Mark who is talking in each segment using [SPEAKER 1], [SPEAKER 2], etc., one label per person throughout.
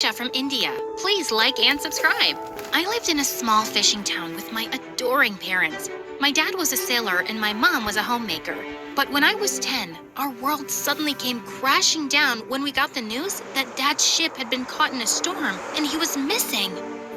[SPEAKER 1] from India. Please like and subscribe. I lived in a small fishing town with my adoring parents. My dad was a sailor and my mom was a homemaker. But when I was 10, our world suddenly came crashing down when we got the news that Dad's ship had been caught in a storm and he was missing.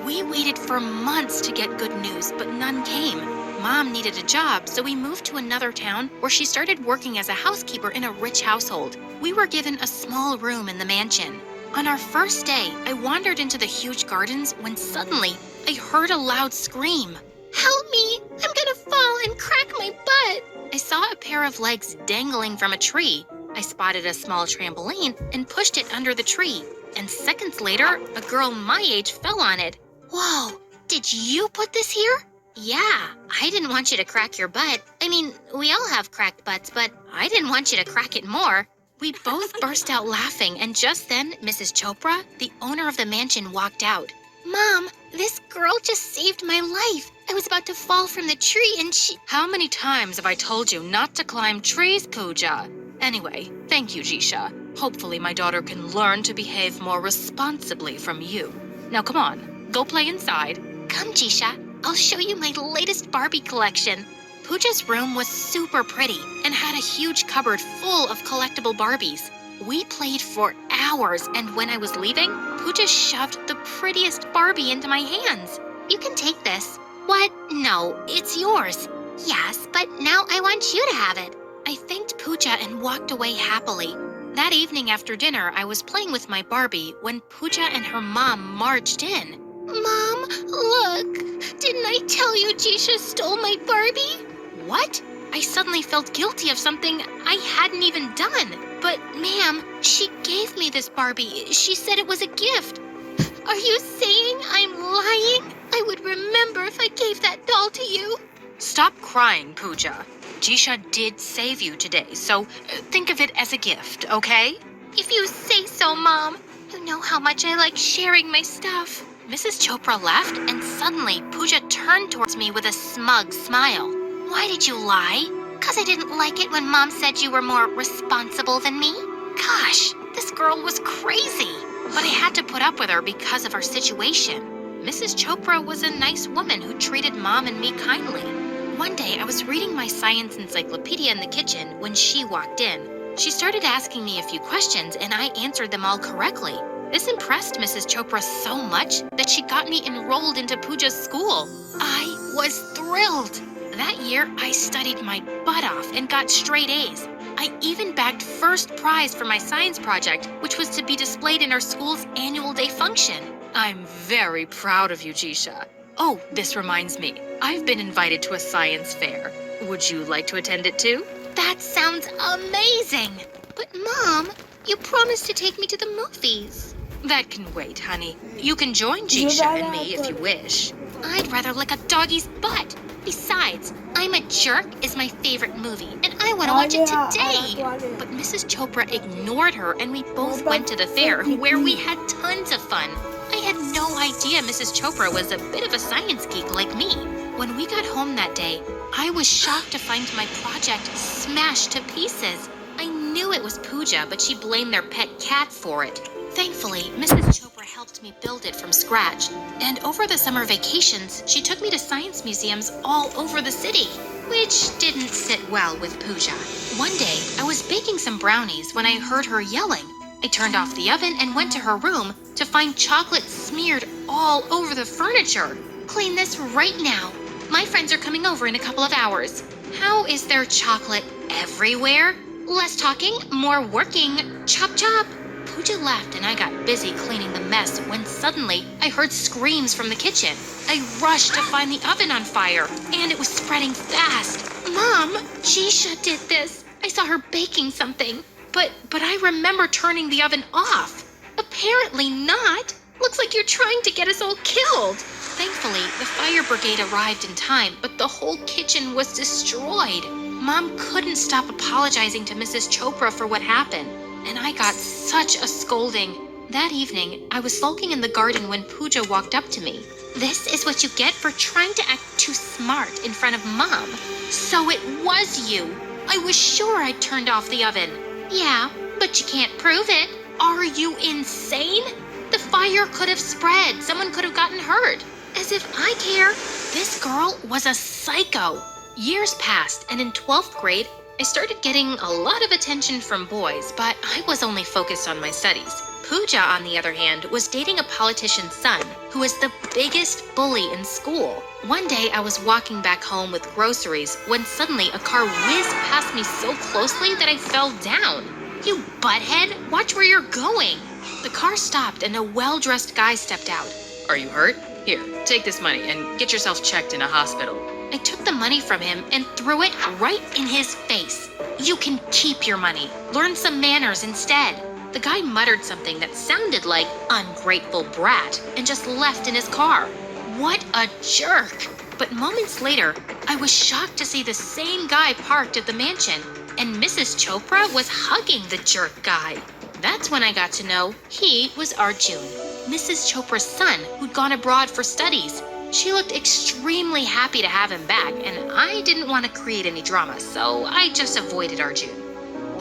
[SPEAKER 1] We waited for months to get good news, but none came. Mom needed a job, so we moved to another town where she started working as a housekeeper in a rich household. We were given a small room in the mansion. On our first day, I wandered into the huge gardens when suddenly I heard a loud scream. "Help me! I'm gonna fall and crack my butt!" I saw a pair of legs dangling from a tree. I spotted a small trampoline and pushed it under the tree. And seconds later, a girl my age fell on it. "Whoa, did you put this here?" "Yeah, I didn't want you to crack your butt. I mean, we all have cracked butts, but I didn't want you to crack it more." We both burst out laughing, and just then, Mrs. Chopra, the owner of the mansion, walked out. "Mom, this girl just saved my life. I was about to fall from the tree and she—"
[SPEAKER 2] How many times have I told you not to climb trees, Pooja? Anyway, thank you, Jisha. Hopefully my daughter can learn to behave more responsibly from you. Now come on, go play inside.
[SPEAKER 1] "Come, Jisha, I'll show you my latest Barbie collection." Pooja's room was super pretty and had a huge cupboard full of collectible Barbies. We played for hours, and when I was leaving, Pooja shoved the prettiest Barbie into my hands. "You can take this." "What? No, it's yours." "Yes, but now I want you to have it." I thanked Pooja and walked away happily. That evening after dinner, I was playing with my Barbie when Pooja and her mom marched in. "Mom, look! Didn't I tell you Jisha stole my Barbie?" "What?" I suddenly felt guilty of something I hadn't even done. "But, ma'am, she gave me this Barbie. She said it was a gift." "Are you saying I'm lying? I would remember if I gave that doll to you."
[SPEAKER 2] Stop crying, Pooja. Jisha did save you today, so think of it as a gift, okay?
[SPEAKER 1] "If you say so, Mom. You know how much I like sharing my stuff." Mrs. Chopra laughed, and suddenly Pooja turned towards me with a smug smile. "Why did you lie?" "'Cause I didn't like it when Mom said you were more responsible than me." Gosh, this girl was crazy. But I had to put up with her because of our situation. Mrs. Chopra was a nice woman who treated Mom and me kindly. One day, I was reading my science encyclopedia in the kitchen when she walked in. She started asking me a few questions, and I answered them all correctly. This impressed Mrs. Chopra so much that she got me enrolled into Pooja's school. I was thrilled. That year, I studied my butt off and got straight A's. I even bagged first prize for my science project, which was to be displayed in our school's annual day function.
[SPEAKER 2] I'm very proud of you, Jisha. Oh, this reminds me. I've been invited to a science fair. Would you like to attend it too?
[SPEAKER 1] That sounds amazing. But Mom, you promised to take me to the movies.
[SPEAKER 2] That can wait, honey. You can join Jisha and me if you wish.
[SPEAKER 1] I'd rather lick a doggy's butt. Besides, I'm a Jerk is my favorite movie, and I want to watch it today. But Mrs. Chopra ignored her, and we both went to the fair, where we had tons of fun. I had no idea Mrs. Chopra was a bit of a science geek like me. When we got home that day, I was shocked to find my project smashed to pieces. I knew it was Pooja, but she blamed their pet cat for it. Thankfully, Mrs. Chopra helped me build it from scratch. And over the summer vacations, she took me to science museums all over the city, which didn't sit well with Pooja. One day, I was baking some brownies when I heard her yelling. I turned off the oven and went to her room to find chocolate smeared all over the furniture. "Clean this right now. My friends are coming over in a couple of hours." "How is there chocolate everywhere?" "Less talking, more working. Chop chop." Pooja left and I got busy cleaning the mess when suddenly I heard screams from the kitchen. I rushed to find the oven on fire, and it was spreading fast. "Mom, Jisha did this. I saw her baking something. But I remember turning the oven off." "Apparently not. Looks like you're trying to get us all killed." Thankfully, the fire brigade arrived in time, but the whole kitchen was destroyed. Mom couldn't stop apologizing to Mrs. Chopra for what happened, and I got such a scolding. That evening, I was sulking in the garden when Pooja walked up to me. "This is what you get for trying to act too smart in front of Mom." "So it was you. I was sure I'd turned off the oven." "Yeah, but you can't prove it." "Are you insane? The fire fire could have spread. Someone could have gotten hurt. As if I care. This girl was a psycho. Years passed, and in 12th grade, I started getting a lot of attention from boys, but I was only focused on my studies. Pooja, on the other hand, was dating a politician's son, who was the biggest bully in school. One day, I was walking back home with groceries when suddenly a car whizzed past me so closely that I fell down. You butthead, watch where you're going. The car stopped and a well-dressed guy stepped out.
[SPEAKER 2] Are you hurt? Here, take this money and get yourself checked in a hospital.
[SPEAKER 1] I took the money from him and threw it right in his face. You can keep your money. Learn some manners instead. The guy muttered something that sounded like ungrateful brat and just left in his car. What a jerk! But moments later, I was shocked to see the same guy parked at the mansion, and Mrs. Chopra was hugging the jerk guy. That's when I got to know he was Arjun, Mrs. Chopra's son, who'd gone abroad for studies. She looked extremely happy to have him back, and I didn't want to create any drama, so I just avoided Arjun.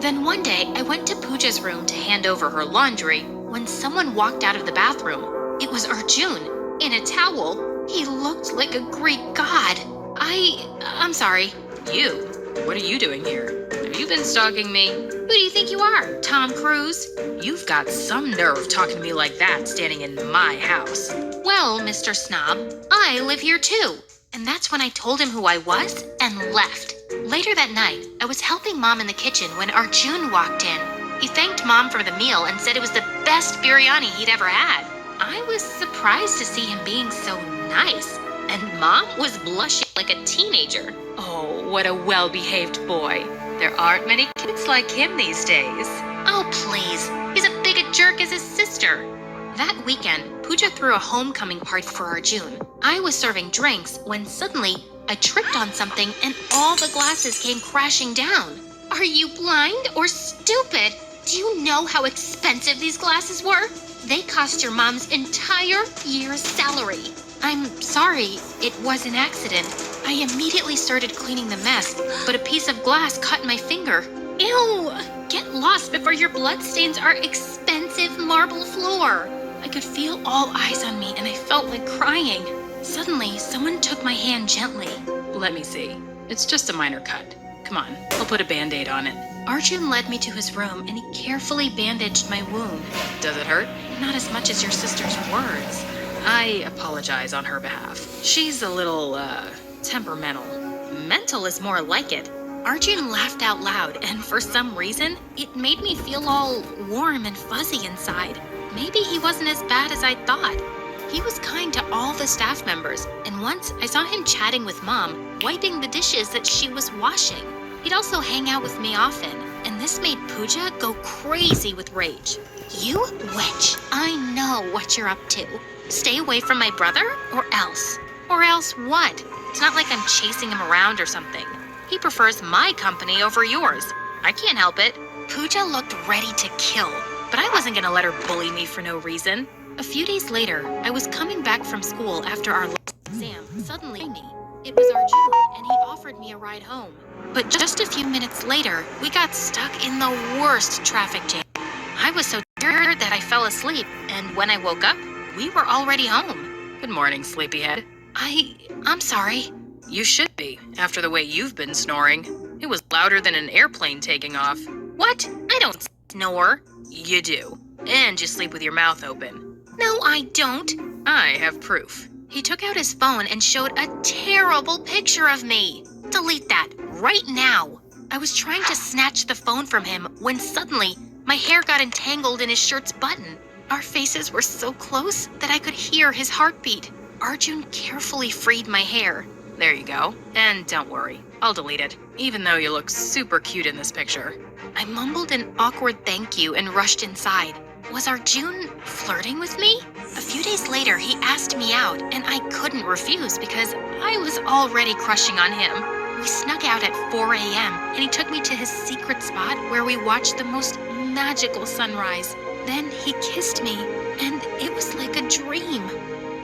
[SPEAKER 1] Then one day, I went to Pooja's room to hand over her laundry when someone walked out of the bathroom. It was Arjun, in a towel. He looked like a Greek god. I'm sorry.
[SPEAKER 2] You? What are you doing here? Have you been stalking me?
[SPEAKER 1] Who do you think you are, Tom Cruise?
[SPEAKER 2] You've got some nerve talking to me like that standing in my house.
[SPEAKER 1] Well, Mr. Snob, I live here too. And that's when I told him who I was and left. Later that night, I was helping Mom in the kitchen when Arjun walked in. He thanked Mom for the meal and said it was the best biryani he'd ever had. I was surprised to see him being so nice, and Mom was blushing like a teenager.
[SPEAKER 2] Oh, what a well-behaved boy. There aren't many kids like him these days.
[SPEAKER 1] Oh, please. He's a big a jerk as his sister. That weekend, Pooja threw a homecoming party for Arjun. I was serving drinks when suddenly I tripped on something and all the glasses came crashing down. Are you blind or stupid? Do you know how expensive these glasses were? They cost your mom's entire year's salary. I'm sorry, it was an accident. I immediately started cleaning the mess, but a piece of glass cut my finger. Ew! Get lost before your bloodstains are expensive marble floor. I could feel all eyes on me and I felt like crying. Suddenly, someone took my hand gently.
[SPEAKER 2] Let me see. It's just a minor cut. Come on, I'll put a Band-Aid on it.
[SPEAKER 1] Arjun led me to his room and he carefully bandaged my wound.
[SPEAKER 2] Does it hurt?
[SPEAKER 1] Not as much as your sister's words.
[SPEAKER 2] I apologize on her behalf. She's a little, temperamental.
[SPEAKER 1] Mental is more like it. Arjun laughed out loud, and for some reason, it made me feel all warm and fuzzy inside. Maybe he wasn't as bad as I thought. He was kind to all the staff members, and once I saw him chatting with Mom, wiping the dishes that she was washing. He'd also hang out with me often, and this made Pooja go crazy with rage. You witch, I know what you're up to. Stay away from my brother, or else. Or else what? It's not like I'm chasing him around or something. He prefers my company over yours. I can't help it. Pooja looked ready to kill, but I wasn't gonna let her bully me for no reason. A few days later, I was coming back from school after our last exam. Suddenly, it was Arjun, and he offered me a ride home. But just a few minutes later, we got stuck in the worst traffic jam. I was so tired that I fell asleep, and when I woke up, we were already home.
[SPEAKER 2] Good morning, sleepyhead.
[SPEAKER 1] I'm sorry.
[SPEAKER 2] You should be, after the way you've been snoring. It was louder than an airplane taking off.
[SPEAKER 1] What? I don't snore.
[SPEAKER 2] You do. And you sleep with your mouth open.
[SPEAKER 1] No, I don't.
[SPEAKER 2] I have proof.
[SPEAKER 1] He took out his phone and showed a terrible picture of me. Delete that right now. I was trying to snatch the phone from him when suddenly my hair got entangled in his shirt's button. Our faces were so close that I could hear his heartbeat. Arjun carefully freed my hair.
[SPEAKER 2] There you go. And don't worry, I'll delete it, even though you look super cute in this picture.
[SPEAKER 1] I mumbled an awkward thank you and rushed inside. Was Arjun flirting with me? A few days later, he asked me out, and I couldn't refuse because I was already crushing on him. We snuck out at 4 a.m., and he took me to his secret spot where we watched the most magical sunrise. Then he kissed me, and it was like a dream.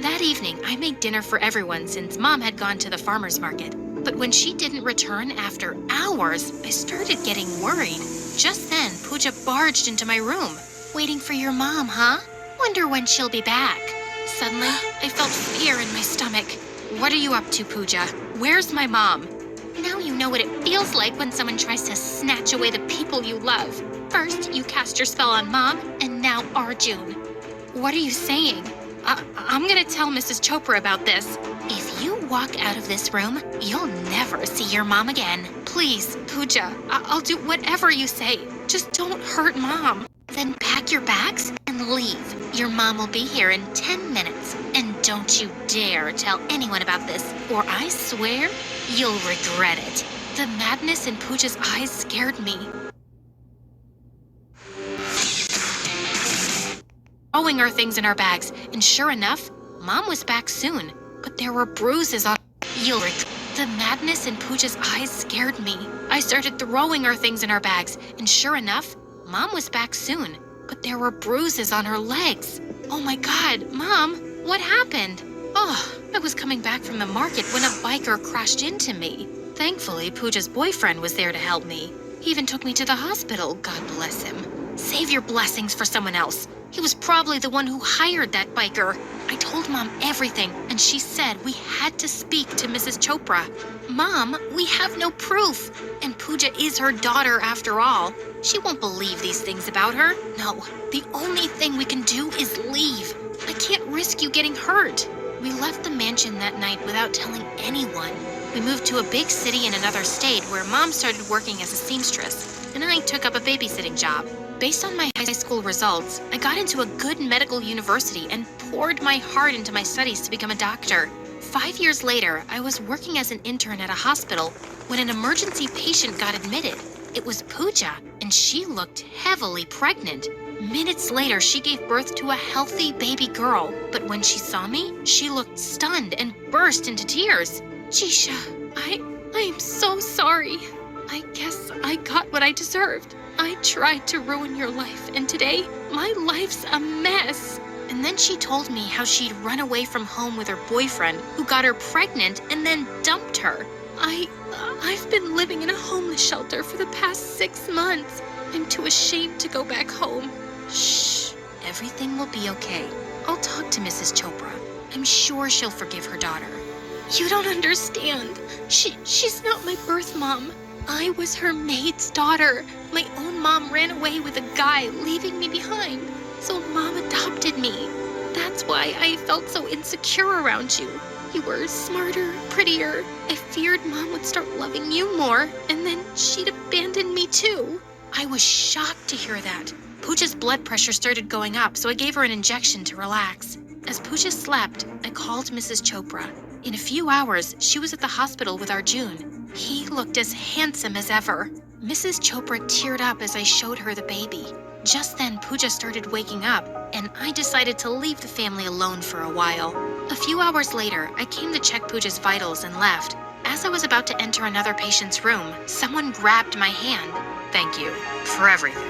[SPEAKER 1] That evening, I made dinner for everyone since Mom had gone to the farmer's market. But when she didn't return after hours, I started getting worried. Just then, Pooja barged into my room. Waiting for your mom, huh? Wonder when she'll be back. Suddenly, I felt fear in my stomach.
[SPEAKER 2] What are you up to, Pooja? Where's my mom?
[SPEAKER 1] Now you know what it feels like when someone tries to snatch away the people you love. First, you cast your spell on Mom, and now Arjun.
[SPEAKER 2] What are you saying? I'm gonna tell Mrs. Chopra about this.
[SPEAKER 1] If you walk out of this room, you'll never see your mom again.
[SPEAKER 2] Please, Pooja, I'll do whatever you say. Just don't hurt Mom.
[SPEAKER 1] Then pack your bags and leave. Your mom will be here in 10 minutes. And don't you dare tell anyone about this, or I swear you'll regret it.
[SPEAKER 2] The madness in Pooja's eyes scared me. Throwing our things in our bags, and sure enough, Mom was back soon. But there were bruises on. The madness in Pooja's eyes scared me. I started throwing our things in our bags, and sure enough, Mom was back soon. But there were bruises on her legs. Oh my God, Mom, what happened? Oh, I was coming back from the market when a biker crashed into me. Thankfully, Pooja's boyfriend was there to help me. He even took me to the hospital, God bless him. Save your blessings for someone else. He was probably the one who hired that biker. I told Mom everything, and she said we had to speak to Mrs. Chopra. Mom, we have no proof. And Pooja is her daughter after all. She won't believe these things about her. No, the only thing we can do is leave. I can't risk you getting hurt. We left the mansion that night without telling anyone. We moved to a big city in another state where Mom started working as a seamstress, and I took up a babysitting job. Based on my high school results, I got into a good medical university and poured my heart into my studies to become a doctor. 5 years later, I was working as an intern at a hospital when an emergency patient got admitted. It was Pooja, and she looked heavily pregnant. Minutes later, she gave birth to a healthy baby girl. But when she saw me, she looked stunned and burst into tears. Jisha, I'm so sorry. I guess I got what I deserved. I tried to ruin your life, and today, my life's a mess. And then she told me how she'd run away from home with her boyfriend, who got her pregnant and then dumped her. I've been living in a homeless shelter for the past 6 months. I'm too ashamed to go back home. Shh, everything will be okay. I'll talk to Mrs. Chopra. I'm sure she'll forgive her daughter. You don't understand. She's not my birth mom. I was her maid's daughter. My own mom ran away with a guy, leaving me behind. So Mom adopted me. That's why I felt so insecure around you. You were smarter, prettier. I feared Mom would start loving you more, and then she'd abandon me too. I was shocked to hear that. Pooja's blood pressure started going up, so I gave her an injection to relax. As Pooja slept, I called Mrs. Chopra. In a few hours, she was at the hospital with Arjun. He looked as handsome as ever. Mrs. Chopra teared up as I showed her the baby. Just then, Pooja started waking up, and I decided to leave the family alone for a while. A few hours later, I came to check Pooja's vitals and left. As I was about to enter another patient's room, someone grabbed my hand. Thank you for everything.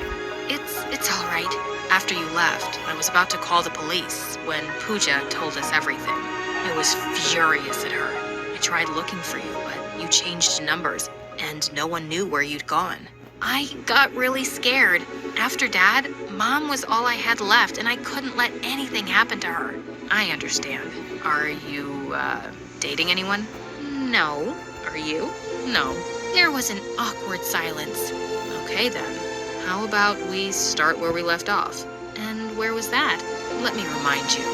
[SPEAKER 2] It's all right. After you left, I was about to call the police when Pooja told us everything. I was furious at her. I tried looking for you, but you changed numbers, and no one knew where you'd gone. I got really scared. After Dad, Mom was all I had left, and I couldn't let anything happen to her. I understand. Are you, dating anyone? No. Are you? No. There was an awkward silence. Okay then. How about we start where we left off? And where was that? Let me remind you.